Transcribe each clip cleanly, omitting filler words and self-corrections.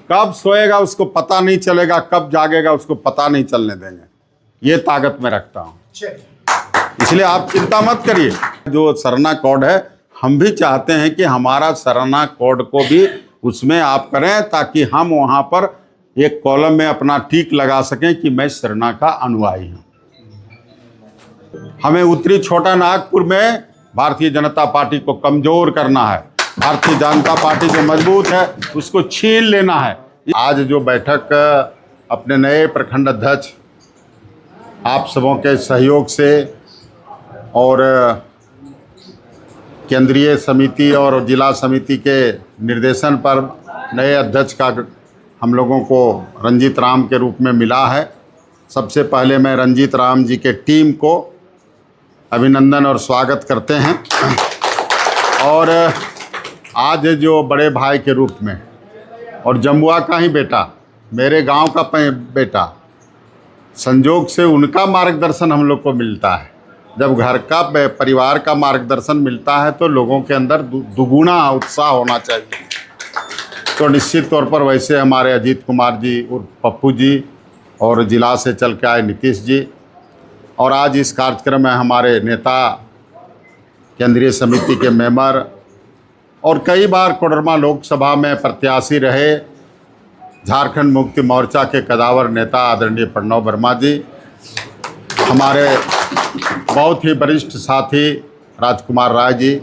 कब सोएगा उसको पता नहीं चलेगा, कब जागेगा उसको पता नहीं चलने देंगे। ये ताकत मैं रखता हूँ, इसलिए आप चिंता मत करिए। जो सरना कोड है, हम भी चाहते हैं कि हमारा सरना कोड को भी उसमें आप करें, ताकि हम वहाँ पर एक कॉलम में अपना टिक लगा सकें कि मैं सरना का अनुयायी हूँ। हमें उत्तरी छोटा नागपुर में भारतीय जनता पार्टी को कमजोर करना है। भारतीय जनता पार्टी जो मजबूत है उसको छीन लेना है। आज जो बैठक अपने नए प्रखंड अध्यक्ष आप सबों के सहयोग से और केंद्रीय समिति और जिला समिति के निर्देशन पर नए अध्यक्ष का हम लोगों को रंजीत राम के रूप में मिला है। सबसे पहले मैं रंजीत राम जी के टीम को अभिनंदन और स्वागत करते हैं। और आज जो बड़े भाई के रूप में और जमुआ का ही बेटा, मेरे गांव का बेटा, संजोग से उनका मार्गदर्शन हम लोग को मिलता है। जब घर का परिवार का मार्गदर्शन मिलता है तो लोगों के अंदर दुगुना उत्साह होना चाहिए। तो निश्चित तौर पर वैसे हमारे अजीत कुमार जी और पप्पू जी और जिला से चल के आए नीतीश जी, और आज इस कार्यक्रम में हमारे नेता, केंद्रीय समिति के मेंबर और कई बार कोडरमा लोकसभा में प्रत्याशी रहे झारखंड मुक्ति मोर्चा के कदावर नेता आदरणीय प्रणव वर्मा जी, हमारे बहुत ही वरिष्ठ साथी राजकुमार राय जी।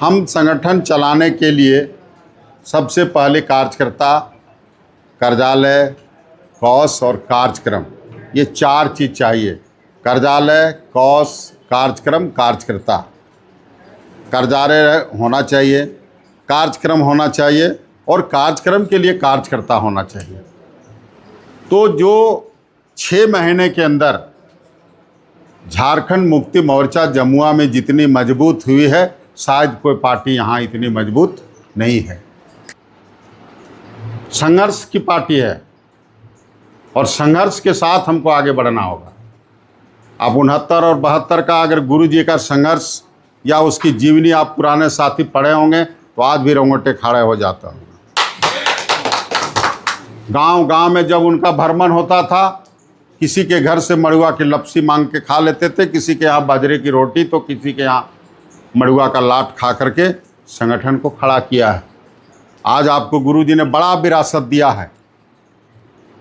हम संगठन चलाने के लिए सबसे पहले कार्यकर्ता, कार्यालय, कौश और कार्यक्रम, ये 4 चीज़ चाहिए। कार्यालय, कौश, कार्यक्रम, कार्यकर्ता। कार्यालय होना चाहिए, कार्यक्रम होना चाहिए और कार्यक्रम के लिए कार्यकर्ता होना चाहिए। तो जो 6 महीने के अंदर झारखंड मुक्ति मोर्चा जमुआ में जितनी मजबूत हुई है, शायद कोई पार्टी यहाँ इतनी मजबूत नहीं है। संघर्ष की पार्टी है और संघर्ष के साथ हमको आगे बढ़ना होगा। आप 69 और 72 का अगर गुरु जी का संघर्ष या उसकी जीवनी आप पुराने साथी पढ़े होंगे तो आज भी रोंगटे खड़े हो जाता होगा। गांव-गांव में जब उनका भ्रमण होता था, किसी के घर से मड़ुआ की लपसी मांग के खा लेते थे, किसी के यहाँ बाजरे की रोटी तो किसी के यहाँ मड़ुआ का लाट खा करके संगठन को खड़ा किया है। आज आपको गुरुजी ने बड़ा विरासत दिया है।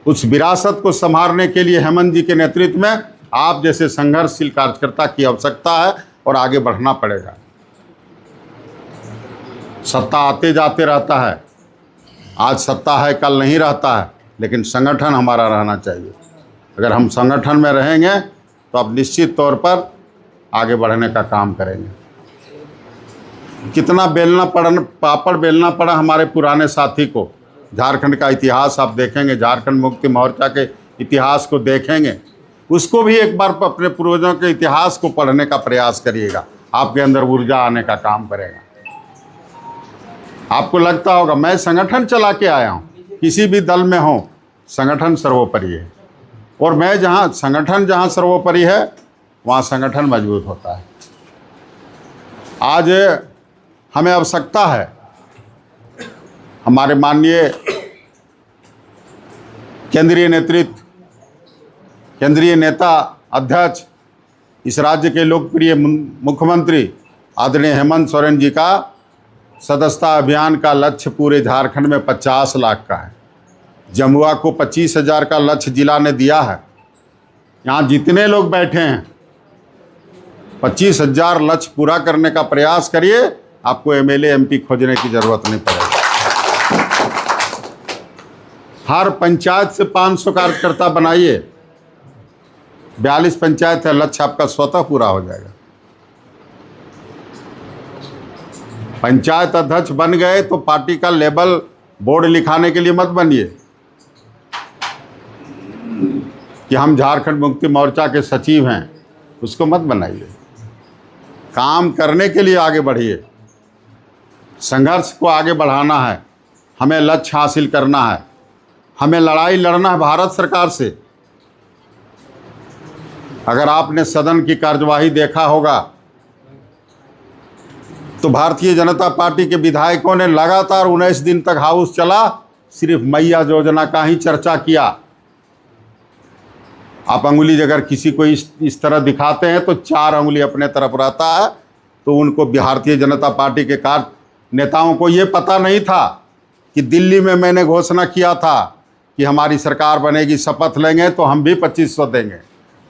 उस विरासत को संभालने के लिए हेमंत जी के नेतृत्व में आप जैसे संघर्षशील कार्यकर्ता की आवश्यकता है और आगे बढ़ना पड़ेगा। सत्ता आते जाते रहता है, आज सत्ता है कल नहीं रहता है, लेकिन संगठन हमारा रहना चाहिए। अगर हम संगठन में रहेंगे तो अब निश्चित तौर पर आगे बढ़ने का काम करेंगे। कितना पापड़ बेलना पड़ा हमारे पुराने साथी को। झारखंड का इतिहास आप देखेंगे, झारखंड मुक्ति मोर्चा के इतिहास को देखेंगे, उसको भी एक बार अपने पूर्वजों के इतिहास को पढ़ने का प्रयास करिएगा। आपके अंदर ऊर्जा आने का काम करेगा। आपको लगता होगा मैं संगठन चला के आया हूँ, किसी भी दल में हो, संगठन सर्वोपरि है। और मैं संगठन जहाँ सर्वोपरि है वहाँ संगठन मजबूत होता है। आज हमें आवश्यकता है, हमारे माननीय केंद्रीय नेतृत्व, केंद्रीय नेता, अध्यक्ष, इस राज्य के लोकप्रिय मुख्यमंत्री आदरणीय हेमंत सोरेन जी का सदस्यता अभियान का लक्ष्य पूरे झारखंड में 50 लाख का है। जमुआ को 25,000 का लक्ष्य जिला ने दिया है। यहाँ जितने लोग बैठे हैं 25,000 लक्ष्य पूरा करने का प्रयास करिए। आपको एमएलए एमपी खोजने की जरूरत नहीं पड़ेगी। हर पंचायत से 500 कार्यकर्ता बनाइए। 42 पंचायत है, लक्ष्य आपका स्वतः पूरा हो जाएगा। पंचायत अध्यक्ष बन गए तो पार्टी का लेबल बोर्ड लिखाने के लिए मत बनिए कि हम झारखंड मुक्ति मोर्चा के सचिव हैं, उसको मत बनाइए। काम करने के लिए आगे बढ़िए। संघर्ष को आगे बढ़ाना है, हमें लक्ष्य हासिल करना है, हमें लड़ाई लड़ना है भारत सरकार से। अगर आपने सदन की कार्यवाही देखा होगा तो भारतीय जनता पार्टी के विधायकों ने लगातार 19 दिन तक हाउस चला, सिर्फ मैया योजना का ही चर्चा किया। आप अंगुली अगर किसी को इस तरह दिखाते हैं तो 4 अंगुली अपने तरफ रहता है। तो उनको भारतीय जनता पार्टी के नेताओं को ये पता नहीं था कि दिल्ली में मैंने घोषणा किया था कि हमारी सरकार बनेगी, शपथ लेंगे तो हम भी 2500 देंगे।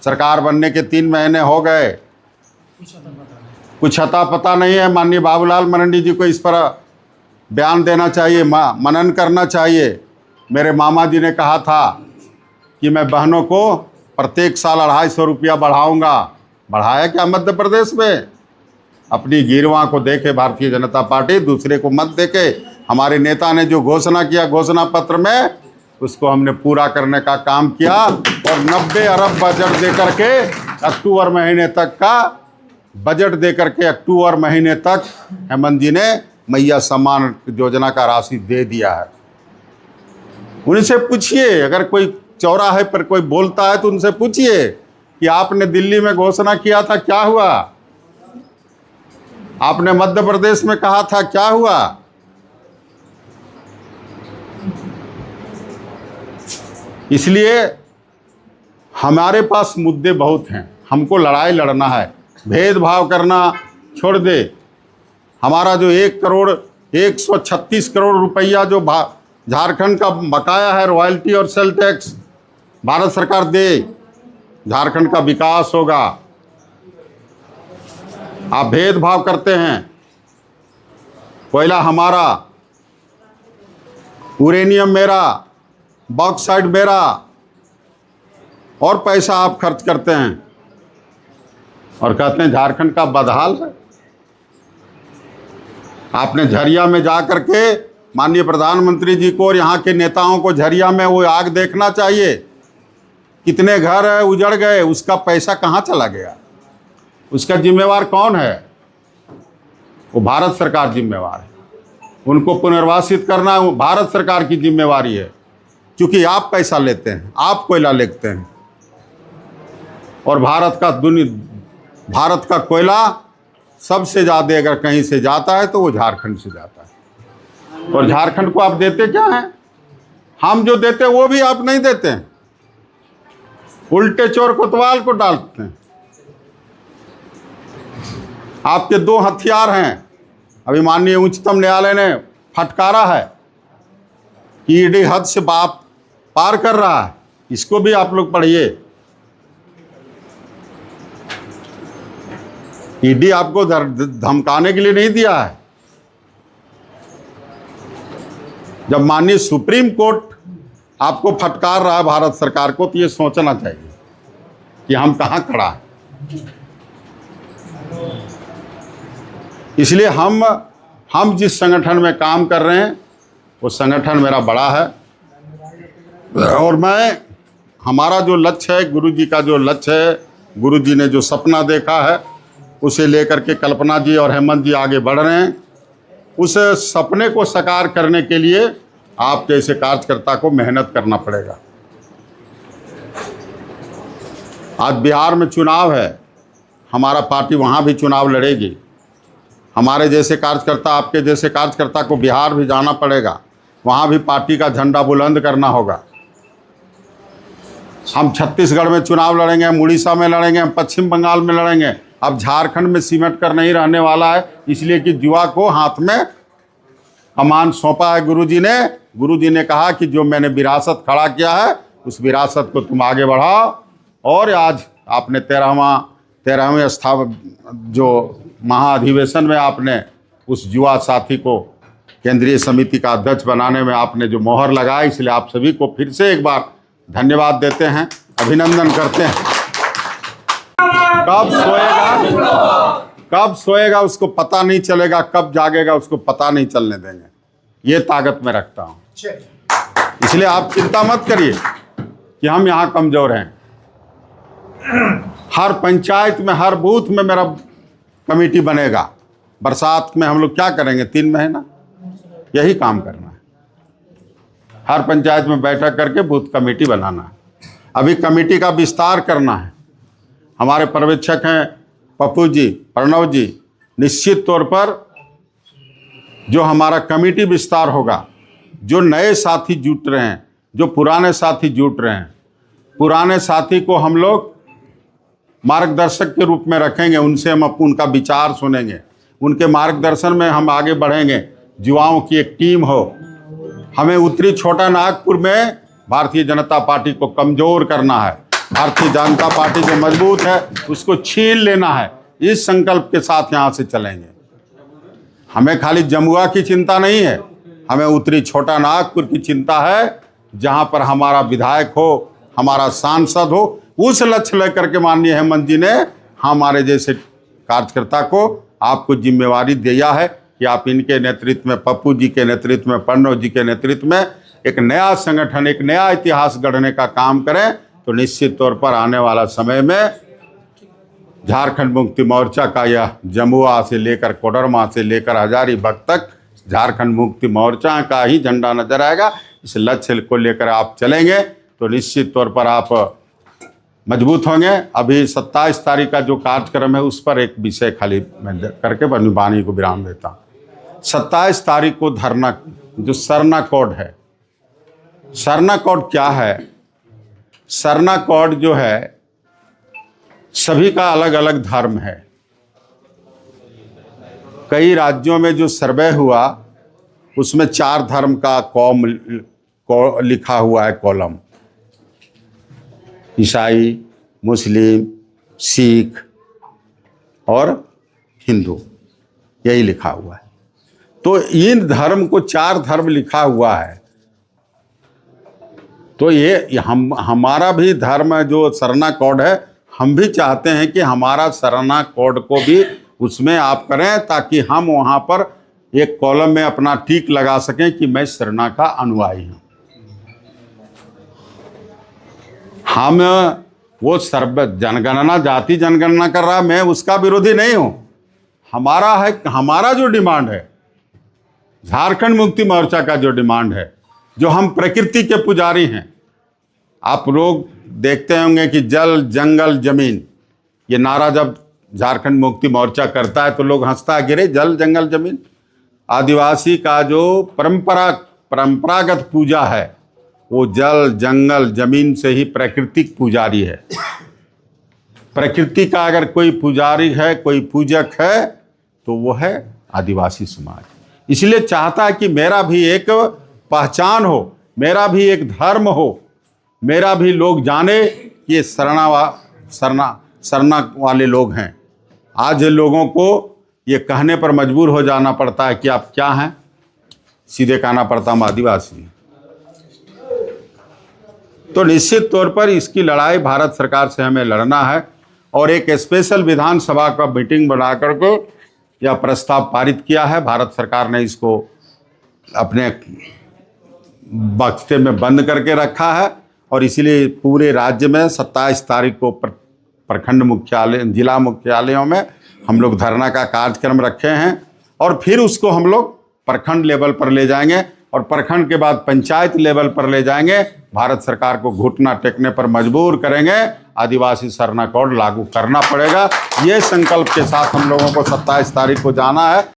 सरकार बनने के 3 महीने हो गए, कुछ अता पता नहीं है। माननीय बाबूलाल मरंडी जी को इस पर बयान देना चाहिए, मनन करना चाहिए। मेरे मामा जी ने कहा था कि मैं बहनों को प्रत्येक साल 250 रुपया बढ़ाऊँगा। बढ़ाया क्या मध्य प्रदेश में? अपनी गिरवा को देखे भारतीय जनता पार्टी, दूसरे को मत देखे। हमारे नेता ने जो घोषणा किया घोषणा पत्र में, उसको हमने पूरा करने का काम किया और 90 अरब बजट दे करके अक्टूबर महीने तक का बजट दे करके अक्टूबर महीने तक हेमंत जी ने मैया सम्मान योजना का राशि दे दिया है। उनसे पूछिए, अगर कोई चौराहे पर कोई बोलता है तो उनसे पूछिए कि आपने दिल्ली में घोषणा किया था, क्या हुआ? आपने मध्य प्रदेश में कहा था, क्या हुआ? इसलिए हमारे पास मुद्दे बहुत हैं, हमको लड़ाई लड़ना है। भेदभाव करना छोड़ दे। हमारा जो 136 करोड़ रुपया जो झारखंड का बकाया है, रॉयल्टी और सेल टैक्स, भारत सरकार दे, झारखंड का विकास होगा। आप भेदभाव करते हैं। कोयला हमारा, यूरेनियम मेरा, बॉक्साइट मेरा, और पैसा आप खर्च करते हैं और कहते हैं झारखंड का बदहाल है। आपने झरिया में जा कर के माननीय प्रधानमंत्री जी को और यहाँ के नेताओं को झरिया में वो आग देखना चाहिए। कितने घर है उजड़ गए, उसका पैसा कहाँ चला गया? उसका जिम्मेवार कौन है? वो भारत सरकार जिम्मेवार है। उनको पुनर्वासित करना वो भारत सरकार की जिम्मेवारी है, क्योंकि आप पैसा लेते हैं, आप कोयला लेते हैं। और भारत का कोयला सबसे ज़्यादा अगर कहीं से जाता है तो वो झारखंड से जाता है। और झारखंड को आप देते क्या हैं? हम जो देते हैं वो भी आप नहीं देते हैं, उल्टे चोर कोतवाल को डालते हैं। आपके 2 हथियार हैं। अभी माननीय उच्चतम न्यायालय ने फटकारा है कि ईडी हद से पार कर रहा है। इसको भी आप लोग पढ़िए। ईडी आपको धमकाने के लिए नहीं दिया है। जब माननीय सुप्रीम कोर्ट आपको फटकार रहा है भारत सरकार को, तो ये सोचना चाहिए कि हम कहाँ खड़ा है। इसलिए हम जिस संगठन में काम कर रहे हैं वो संगठन मेरा बड़ा है, और हमारा जो लक्ष्य है, गुरु जी का जो लक्ष्य है, गुरु जी ने जो सपना देखा है, उसे लेकर के कल्पना जी और हेमंत जी आगे बढ़ रहे हैं। उस सपने को साकार करने के लिए आप जैसे कार्यकर्ता को मेहनत करना पड़ेगा। आज बिहार में चुनाव है, हमारा पार्टी वहाँ भी चुनाव लड़ेगी। हमारे जैसे कार्यकर्ता, आपके जैसे कार्यकर्ता को बिहार भी जाना पड़ेगा, वहाँ भी पार्टी का झंडा बुलंद करना होगा। हम छत्तीसगढ़ में चुनाव लड़ेंगे, हम उड़ीसा में लड़ेंगे, हम पश्चिम बंगाल में लड़ेंगे। अब झारखंड में सिमट कर नहीं रहने वाला है, इसलिए कि युवा को हाथ में कमान सौंपा है गुरुजी ने। गुरुजी ने कहा कि जो मैंने विरासत खड़ा किया है, उस विरासत को तुम आगे बढ़ाओ। और आज आपने 13वें जो महाअधिवेशन में आपने उस युवा साथी को केंद्रीय समिति का अध्यक्ष बनाने में आपने जो मोहर लगाई, इसलिए आप सभी को फिर से एक बार धन्यवाद देते हैं, अभिनंदन करते हैं। कब सोएगा उसको पता नहीं चलेगा, कब जागेगा उसको पता नहीं चलने देंगे, ये ताकत मैं रखता हूँ। इसलिए आप चिंता मत करिए कि हम यहाँ कमज़ोर हैं। हर पंचायत में, हर बूथ में मेरा कमेटी बनेगा। बरसात में हम लोग क्या करेंगे? 3 महीना यही काम करना है। हर पंचायत में बैठक करके बूथ कमेटी बनाना है। अभी कमेटी का विस्तार करना है। हमारे पर्यवेक्षक हैं पप्पू जी, प्रणव जी, निश्चित तौर पर जो हमारा कमेटी विस्तार होगा, जो नए साथी जुट रहे हैं, जो पुराने साथी जुट रहे हैं, पुराने साथी को हम लोग मार्गदर्शक के रूप में रखेंगे। उनसे हम उनका विचार सुनेंगे, उनके मार्गदर्शन में हम आगे बढ़ेंगे। युवाओं की एक टीम हो। हमें उत्तरी छोटा नागपुर में भारतीय जनता पार्टी को कमज़ोर करना है। भारतीय जनता पार्टी जो मजबूत है उसको छीन लेना है। इस संकल्प के साथ यहाँ से चलेंगे। हमें खाली जमुआ की चिंता नहीं है, हमें उत्तरी छोटा नागपुर की चिंता है, जहाँ पर हमारा विधायक हो, हमारा सांसद हो। उस लक्ष्य लेकर के माननीय हेमंत जी ने हमारे जैसे कार्यकर्ता को आपको जिम्मेवारी दिया है कि आप इनके नेतृत्व में, पप्पू जी के नेतृत्व में, प्रणव जी के नेतृत्व में एक नया संगठन, एक नया इतिहास गढ़ने का काम करें। तो निश्चित तौर पर आने वाला समय में झारखंड मुक्ति मोर्चा का यह जमुआ से लेकर कोडरमा से लेकर हजारीबाग तक झारखंड मुक्ति मोर्चा का ही झंडा नजर आएगा। इस लक्ष्य को लेकर आप चलेंगे तो निश्चित तौर पर आप मजबूत होंगे। अभी 27 तारीख का जो कार्यक्रम है उस पर एक विषय खाली मैं करके वाणी को विराम देता हूँ। 27 तारीख को धरना, जो सरना कोड है, सरना कोड क्या है? सरना कोड जो है सभी का अलग अलग धर्म है। कई राज्यों में जो सर्वे हुआ उसमें 4 धर्म का कौम लिखा हुआ है, कॉलम। ईसाई, मुस्लिम, सिख और हिंदू, यही लिखा हुआ है। तो इन धर्म को 4 धर्म लिखा हुआ है। तो ये हमारा भी धर्म जो सरना कोड है, हम भी चाहते हैं कि हमारा सरना कोड को भी उसमें आप करें, ताकि हम वहाँ पर एक कॉलम में अपना टिक लगा सकें कि मैं सरना का अनुयायी हूँ। हम वो सर्व जनगणना, जाति जनगणना कर रहा, मैं उसका विरोधी नहीं हूँ। हमारा है, हमारा जो डिमांड है, झारखंड मुक्ति मोर्चा का जो डिमांड है, जो हम प्रकृति के पुजारी हैं। आप लोग देखते होंगे कि जल, जंगल, जमीन, ये नारा जब झारखंड मुक्ति मोर्चा करता है तो लोग हंसता है, गिरे जल, जंगल, जमीन। आदिवासी का जो परंपरागत पूजा है वो जल, जंगल, जमीन से ही प्राकृतिक पुजारी है। प्रकृति का अगर कोई पुजारी है, कोई पूजक है, तो वो है आदिवासी समाज। इसलिए चाहता है कि मेरा भी एक पहचान हो, मेरा भी एक धर्म हो, मेरा भी लोग जाने कि ये सरना वाले लोग हैं। आज लोगों को ये कहने पर मजबूर हो जाना पड़ता है कि आप क्या हैं, सीधे कहना पड़ता हम आदिवासी। तो निश्चित तौर पर इसकी लड़ाई भारत सरकार से हमें लड़ना है और एक स्पेशल विधानसभा का मीटिंग बना करके यह प्रस्ताव पारित किया है। भारत सरकार ने इसको अपने बक्से में बंद करके रखा है और इसीलिए पूरे राज्य में 27 तारीख को प्रखंड मुख्यालय, जिला मुख्यालयों में हम लोग धरना का कार्यक्रम रखे हैं और फिर उसको हम लोग प्रखंड लेवल पर ले जाएंगे और प्रखंड के बाद पंचायत लेवल पर ले जाएंगे। भारत सरकार को घुटना टेकने पर मजबूर करेंगे। आदिवासी सरना कोड लागू करना पड़ेगा। ये संकल्प के साथ हम लोगों को 27 तारीख को जाना है।